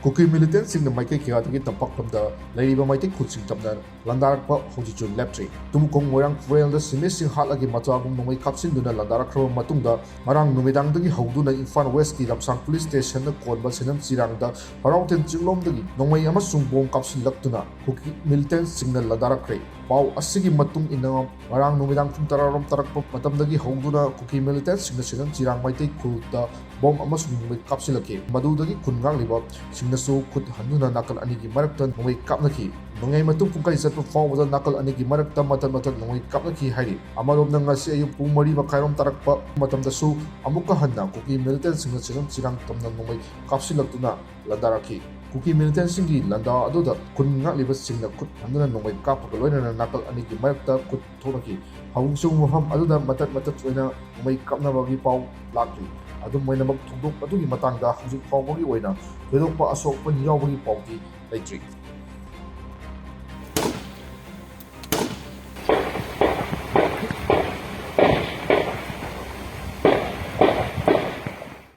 kuki militant maikei kiyadagi tampaklamda leiriba maitek khutsing tapna laandarakhraba haujichu leptri tumkong moirang trailda Sinmee hatlage matagum nongmei kapsinduna laandarakhre matungda ngarang numidang hauduna Imphal West ki Lamsang police station na konba senjam chirangda haraothel chinglom nongmei amasung bom kapsilaktuna kuki militant na laandarakhre pau asigi matung ina ngarang numidang pung tararom tarakpa matamdagi hauduna kuki militant na senjam chirang maitek khulda bom amasung nongmei kapsilake madudagi khungang liba singnasu khut handuna nakal anigi marakta nongmei kapnaki nongai matung pungkai satpa fawbada nakal anigi marakta matat nongmei kapnaki hairi amaromna ngasi ayu pung mari makhairom tarakpa matamdasu amuka hanna kuki militant na senjam chirang tamna nongmei kapsilaktuna laandarakhe kuki militant singi landa aduda khunga liba singna khut handuna nongmei kapaka loinana nakal anigi marakta khut thoraki hawungsung mafam aduda matat oina nongmei kapnabagi paw lakri adum moinamak thongdok adugi matangda hujik fawbagi oina thedokpa asokpa yawbagi pawdi leitri